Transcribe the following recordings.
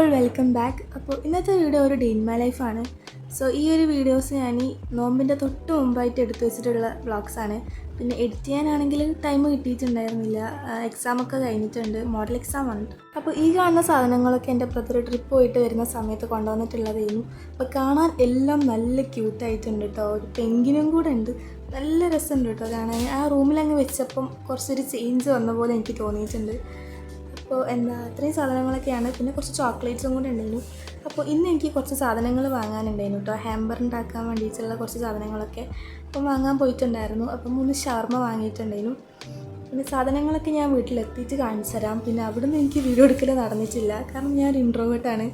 All welcome back. അപ്പോൾ ഇന്നത്തെ video ഒരു ഡേ ഇൻ മൈ ലൈഫാണ്. സോ ഈ ഒരു വീഡിയോസ് ഞാൻ ഈ നോമ്പിൻ്റെ തൊട്ട് മുമ്പായിട്ട് എടുത്തു വെച്ചിട്ടുള്ള വ്ളോഗ്സാണ്. പിന്നെ എഡിറ്റ് ചെയ്യാനാണെങ്കിൽ ടൈം കിട്ടിയിട്ടുണ്ടായിരുന്നില്ല, എക്സാമൊക്കെ കഴിഞ്ഞിട്ടുണ്ട്, മോഡൽ എക്സാം ഉണ്ട്. അപ്പോൾ ഈ കാണുന്ന സാധനങ്ങളൊക്കെ എൻ്റെ ബ്രദർ ട്രിപ്പ് പോയിട്ട് വരുന്ന സമയത്ത് കൊണ്ടുവന്നിട്ടുള്ളതായിരുന്നു. അപ്പോൾ കാണാൻ എല്ലാം നല്ല ക്യൂട്ടായിട്ടുണ്ട് കേട്ടോ. ഒരു പെങ്കിനും കൂടെ ഉണ്ട്, നല്ല രസമുണ്ട് കേട്ടോ കാണാൻ. ആ റൂമിലങ്ങ് വെച്ചപ്പം കുറച്ചൊരു ചേഞ്ച് വന്ന പോലെ എനിക്ക് തോന്നിയിട്ടുണ്ട്. അപ്പോൾ ഇത്രയും സാധനങ്ങളൊക്കെയാണ്. പിന്നെ കുറച്ച് ചോക്ലേറ്റ്സും കൂടെ ഉണ്ടായിരുന്നു. അപ്പോൾ ഇന്ന് എനിക്ക് കുറച്ച് സാധനങ്ങൾ വാങ്ങാനുണ്ടായിരുന്നു കേട്ടോ. ഹാമ്പർ ഉണ്ടാക്കാൻ വേണ്ടിയിട്ടുള്ള കുറച്ച് സാധനങ്ങളൊക്കെ അപ്പം വാങ്ങാൻ പോയിട്ടുണ്ടായിരുന്നു. അപ്പം 3 ഷവർമ വാങ്ങിയിട്ടുണ്ടായിരുന്നു. പിന്നെ സാധനങ്ങളൊക്കെ ഞാൻ വീട്ടിലെത്തിയിട്ട് കാണിച്ചു തരാം. പിന്നെ അവിടെ നിന്ന് എനിക്ക് വീഡിയോ എടുക്കൽ നടന്നിട്ടില്ല, കാരണം ഞാൻ ഒരു ഇൻട്രോവേർട്ടാണ്.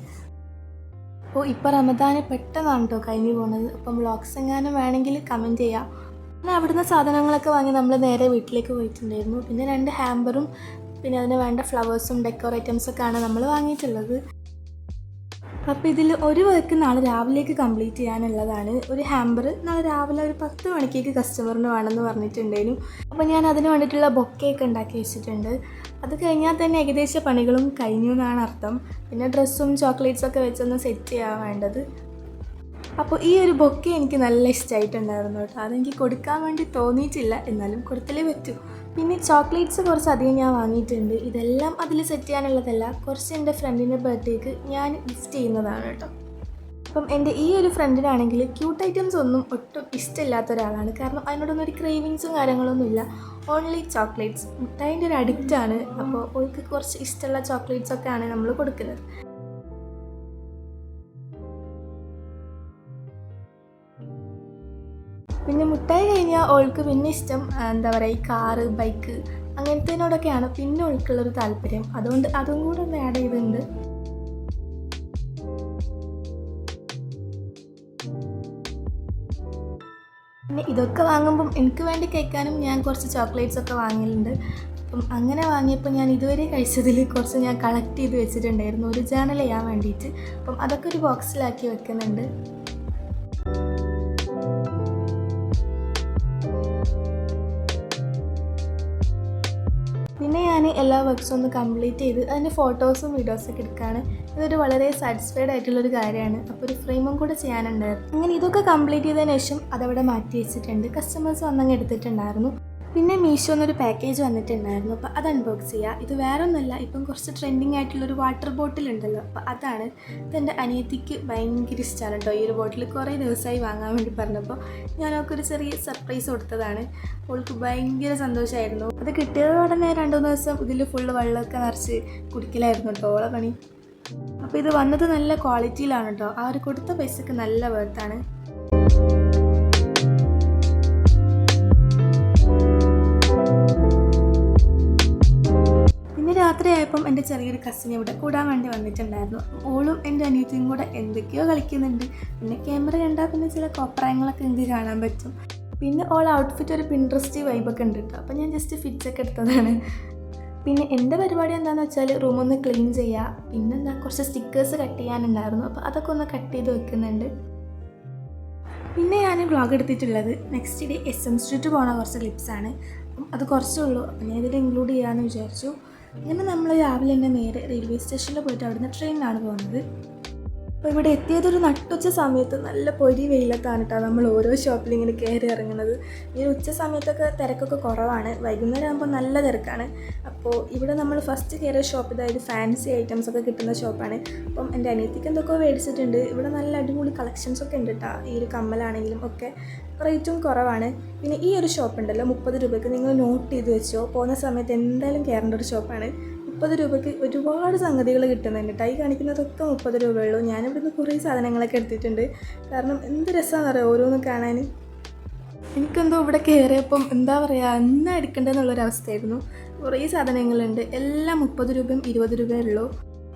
അപ്പോൾ ഇപ്പോൾ റമദാന് പെട്ടെന്നാണ് കേട്ടോ കഴിഞ്ഞു പോകുന്നത്. അപ്പം വ്ളോഗ്സ് എങ്ങാനും വേണമെങ്കിൽ കമൻറ്റ് ചെയ്യാം. പിന്നെ അവിടുന്ന് സാധനങ്ങളൊക്കെ വാങ്ങി നമ്മൾ നേരെ വീട്ടിലേക്ക് പോയിട്ടുണ്ടായിരുന്നു. പിന്നെ 2 ഹാമ്പറും പിന്നെ അതിന് വേണ്ട ഫ്ലവേഴ്സും ഡെക്കോർ ഐറ്റംസൊക്കെയാണ് നമ്മൾ വാങ്ങിയിട്ടുള്ളത്. അപ്പോൾ ഇതിൽ ഒരു വർക്ക് നാളെ രാവിലേക്ക് കംപ്ലീറ്റ് ചെയ്യാനുള്ളതാണ്. ഒരു ഹാമ്പർ നാളെ രാവിലെ ഒരു 10 മണിക്കേക്ക് കസ്റ്റമറിന് വേണമെന്ന് പറഞ്ഞിട്ടുണ്ടായിരുന്നു. അപ്പോൾ ഞാൻ അതിന് വേണ്ടിയിട്ടുള്ള ബൊക്കെയൊക്കെ ഉണ്ടാക്കി വെച്ചിട്ടുണ്ട്. അത് കഴിഞ്ഞാൽ തന്നെ ഏകദേശ പണികളും കഴിഞ്ഞു എന്നാണ് അർത്ഥം. പിന്നെ ഡ്രസ്സും ചോക്ലേറ്റ്സൊക്കെ വെച്ചൊന്ന് സെറ്റ് ചെയ്യാൻ വേണ്ടത്. അപ്പോൾ ഈ ഒരു ബൊക്കെ എനിക്ക് നല്ല ഇഷ്ടമായിട്ടുണ്ടായിരുന്നു കേട്ടോ. അതെനിക്ക് കൊടുക്കാൻ വേണ്ടി തോന്നിയിട്ടില്ല, എന്നാലും കൊടുത്തലേ പറ്റൂ. പിന്നെ ചോക്ലേറ്റ്സ് കുറച്ച് അധികം ഞാൻ വാങ്ങിയിട്ടുണ്ട്. ഇതെല്ലാം അതിൽ സെറ്റ് ചെയ്യാനുള്ളതല്ല, കുറച്ച് എൻ്റെ ഫ്രണ്ടിൻ്റെ ബർത്ത്ഡേക്ക് ഞാൻ ഗിഫ്റ്റ് ചെയ്യുന്നതാണ് കേട്ടോ. അപ്പം എൻ്റെ ഈ ഒരു ഫ്രണ്ടിനാണെങ്കിൽ ക്യൂട്ട് ഐറ്റംസ് ഒന്നും ഒട്ടും ഇഷ്ടമില്ലാത്ത ഒരാളാണ്. കാരണം അതിനോടൊന്നും ഒരു ക്രേവിങ്സും കാര്യങ്ങളൊന്നുമില്ല, ഓൺലി ചോക്ലേറ്റ്സ്. മിഠായിൻ്റെ ഒരു അഡിക്റ്റാണ്. അപ്പോൾ അവൾക്ക് കുറച്ച് ഇഷ്ടമുള്ള ചോക്ലേറ്റ്സൊക്കെയാണ് നമ്മൾ കൊടുക്കുന്നത്. പിന്നെ മുട്ടായി കഴിഞ്ഞാൽ ഓൾക്ക് പിന്നെ ഇഷ്ടം ഈ കാറ്, ബൈക്ക് അങ്ങനത്തേനോടൊക്കെയാണ് പിന്നെ ഓൾക്കുള്ളൊരു താല്പര്യം. അതുകൊണ്ട് അതും കൂടെ ഒന്ന് ആഡ് ചെയ്തിട്ടുണ്ട്. പിന്നെ ഇതൊക്കെ വാങ്ങുമ്പം എനിക്ക് വേണ്ടി കഴിക്കാനും ഞാൻ കുറച്ച് ചോക്ലേറ്റ്സ് ഒക്കെ വാങ്ങലുണ്ട്. അപ്പം അങ്ങനെ വാങ്ങിയപ്പോൾ ഞാൻ ഇതുവരെ കഴിച്ചതിൽ കുറച്ച് ഞാൻ കളക്ട് ചെയ്ത് വെച്ചിട്ടുണ്ടായിരുന്നു, ഒരു ജേണൽ ചെയ്യാൻ വേണ്ടിയിട്ട്. അപ്പം അതൊക്കെ ഒരു ബോക്സിലാക്കി വെക്കുന്നുണ്ട്. പിന്നെ ഞാൻ എല്ലാ വർക്ക്സും ഒന്ന് കംപ്ലീറ്റ് ചെയ്ത് അതിൻ്റെ ഫോട്ടോസും വീഡിയോസൊക്കെ എടുക്കുകയാണ്. ഇതൊരു വളരെ സാറ്റിസ്ഫൈഡ് ആയിട്ടുള്ളൊരു കാര്യമാണ്. അപ്പോൾ ഒരു ഫ്രെയിമും കൂടെ ചെയ്യാനുണ്ടായിരുന്നു. അങ്ങനെ ഇതൊക്കെ കംപ്ലീറ്റ് ചെയ്തതിന് ശേഷം അതവിടെ മാറ്റി വെച്ചിട്ടുണ്ട്. കസ്റ്റമേഴ്സ് വന്നങ്ങ് എടുത്തിട്ടുണ്ടായിരുന്നു. പിന്നെ മീഷോന്നൊരു പാക്കേജ് വന്നിട്ടുണ്ടായിരുന്നു. അപ്പോൾ അത് അൺബോക്സ് ചെയ്യുക. ഇത് വേറെ ഒന്നുമല്ല, ഇപ്പം കുറച്ച് ട്രെൻഡിങ് ആയിട്ടുള്ളൊരു വാട്ടർ ബോട്ടിൽ ഉണ്ടല്ലോ, അപ്പോൾ അതാണ്. ഇതെൻ്റെ അനിയത്തിക്ക് ഭയങ്കര ഇഷ്ടമാണ് കേട്ടോ. ഈ ഒരു ബോട്ടിൽ കുറേ ദിവസമായി വാങ്ങാൻ വേണ്ടി പറഞ്ഞപ്പോൾ ഞാനൊക്കെ ഒരു ചെറിയ സർപ്രൈസ് കൊടുത്തതാണ്. അവൾക്ക് ഭയങ്കര സന്തോഷമായിരുന്നു. അത് കിട്ടിയത് ഉടനെ 2-3 ദിവസം ഇതിൽ ഫുള്ള് വെള്ളമൊക്കെ നിറച്ച് കുടിക്കലായിരുന്നു കേട്ടോ ഓളെ പണി. അപ്പോൾ ഇത് വന്നത് നല്ല ക്വാളിറ്റിയിലാണ് കേട്ടോ. ആ ഒരു കൊടുത്ത പൈസക്ക് നല്ല വേർത്താണ്. രാത്രിയായപ്പം എൻ്റെ ചെറിയൊരു കസിൻ ഇവിടെ കൂടാൻ വേണ്ടി വന്നിട്ടുണ്ടായിരുന്നു. ഓളും എൻ്റെ അനിയത്തിയും കൂടെ എന്തൊക്കെയോ കളിക്കുന്നുണ്ട്. പിന്നെ ക്യാമറ കണ്ടാൽ പിന്നെ ചില കോപ്രായങ്ങളൊക്കെ എനിക്ക് കാണാൻ പറ്റും. പിന്നെ ഓൾ ഔട്ട്ഫിറ്റ് ഒരു പിൻട്രസ്റ്റ് വൈബൊക്കെ ഉണ്ട് കേട്ടോ. അപ്പം ഞാൻ ജസ്റ്റ് ഫിറ്റ്സൊക്കെ എടുത്തതാണ്. പിന്നെ എൻ്റെ പരിപാടി എന്താണെന്ന് വെച്ചാൽ റൂമൊന്ന് ക്ലീൻ ചെയ്യുക. പിന്നെ കുറച്ച് സ്റ്റിക്കേഴ്സ് കട്ട് ചെയ്യാനുണ്ടായിരുന്നു, അപ്പോൾ അതൊക്കെ ഒന്ന് കട്ട് ചെയ്ത് വെക്കുന്നുണ്ട്. പിന്നെ ഞാൻ വ്ളോഗ് എടുത്തിട്ടുള്ളത് നെക്സ്റ്റ് ഡേ SM സ്ട്രീറ്റ് പോകുന്ന കുറച്ച് ക്ലിപ്സാണ്. അപ്പം അത് കുറച്ചുള്ളൂ, അപ്പം ഞാൻ ഇതിൽ ഇൻക്ലൂഡ് ചെയ്യാമെന്ന് വിചാരിച്ചു. അങ്ങനെ നമ്മൾ രാവിലെ തന്നെ നേരെ റെയിൽവേ സ്റ്റേഷനിൽ പോയിട്ട് അവിടുന്ന് ട്രെയിനിലാണ് പോകുന്നത്. അപ്പോൾ ഇവിടെ എത്തിയതൊരു നട്ടുച്ച സമയത്ത് നല്ല പൊരി വെയിലത്താണ് കേട്ടോ നമ്മൾ ഓരോ ഷോപ്പിൽ ഇങ്ങനെ കയറി ഇറങ്ങുന്നത്. ഈ ഉച്ച സമയത്തൊക്കെ തിരക്കൊക്കെ കുറവാണ്, വൈകുന്നേരം ആകുമ്പോൾ നല്ല തിരക്കാണ്. അപ്പോൾ ഇവിടെ നമ്മൾ ഫസ്റ്റ് കയറിയ ഷോപ്പ് ഇതായത് ഫാൻസി ഐറ്റംസ് ഒക്കെ കിട്ടുന്ന ഷോപ്പാണ്. അപ്പം എൻ്റെ അനിയത്തിക്ക് എന്തൊക്കെയോ മേടിച്ചിട്ടുണ്ട്. ഇവിടെ നല്ല അടിപൊളി കളക്ഷൻസൊക്കെ ഉണ്ട് കേട്ടോ. ഈ ഒരു കമ്മലാണെങ്കിലും ഒക്കെ റേറ്റും കുറവാണ്. പിന്നെ ഈ ഒരു ഷോപ്പ് ഉണ്ടല്ലോ 30 രൂപയ്ക്ക്, നിങ്ങൾ നോട്ട് ചെയ്ത് വെച്ചോ, പോകുന്ന സമയത്ത് എന്തായാലും കയറേണ്ട ഒരു ഷോപ്പാണ്. 30 രൂപയ്ക്ക് ഒരുപാട് സംഗതികൾ കിട്ടുന്നുണ്ട്. ടൈ കാണിക്കുന്നതൊക്കെ 30 രൂപയുള്ളൂ. ഞാനിവിടുന്ന് കുറേ സാധനങ്ങളൊക്കെ എടുത്തിട്ടുണ്ട്. കാരണം എന്ത് രസമാണെന്ന് അറിയാം ഓരോന്ന് കാണാൻ. എനിക്കെന്തോ ഇവിടെ കയറിയപ്പം എന്നാ എടുക്കേണ്ടതെന്നുള്ളൊരവസ്ഥയായിരുന്നു. കുറേ സാധനങ്ങളുണ്ട്, എല്ലാം 30 രൂപയും 20 രൂപയേ ഉള്ളൂ.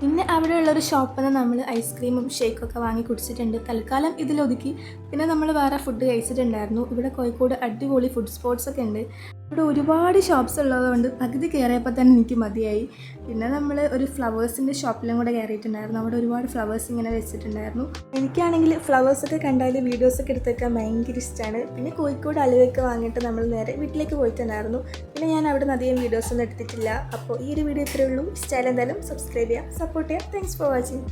പിന്നെ അവിടെയുള്ളൊരു ഷോപ്പിൽ നിന്ന് നമ്മൾ ഐസ്ക്രീമും ഷേക്കൊക്കെ വാങ്ങി കുടിച്ചിട്ടുണ്ട്. തൽക്കാലം ഇതിലൊതുക്കി. പിന്നെ നമ്മൾ വേറെ ഫുഡ് കഴിച്ചിട്ടുണ്ടായിരുന്നു. ഇവിടെ കോഴിക്കോട് അടിപൊളി ഫുഡ് സ്പോട്ട്സൊക്കെ ഉണ്ട്. ഇവിടെ ഒരുപാട് ഷോപ്സ് ഉള്ളതുകൊണ്ട് പകുതി കയറിയപ്പോൾ തന്നെ എനിക്ക് മതിയായി. പിന്നെ നമ്മൾ ഒരു ഫ്ലവേഴ്സിൻ്റെ ഷോപ്പിലും കൂടെ കയറിയിട്ടുണ്ടായിരുന്നു. അവിടെ ഒരുപാട് ഫ്ലവേഴ്സ് ഇങ്ങനെ വെച്ചിട്ടുണ്ടായിരുന്നു. എനിക്കാണെങ്കിൽ ഫ്ലവേഴ്സൊക്കെ കണ്ടാൽ വീഡിയോസൊക്കെ എടുത്തേക്കാൻ ഭയങ്കര ഇഷ്ടമാണ്. പിന്നെ കോഴിക്കോട് അലുവയൊക്കെ വാങ്ങിയിട്ട് നമ്മൾ നേരെ വീട്ടിലേക്ക് പോയിട്ടുണ്ടായിരുന്നു. പിന്നെ ഞാൻ അവിടെ നിന്ന് അധികം വീഡിയോസൊന്നും എടുത്തിട്ടില്ല. അപ്പോൾ ഈ ഒരു വീഡിയോ ഇത്രയേ ഉള്ളൂ. ഇഷ്ടമായാലും എന്തായാലും സബ്സ്ക്രൈബ് ചെയ്യാം, സപ്പോർട്ട് ചെയ്യാം. Thanks for watching.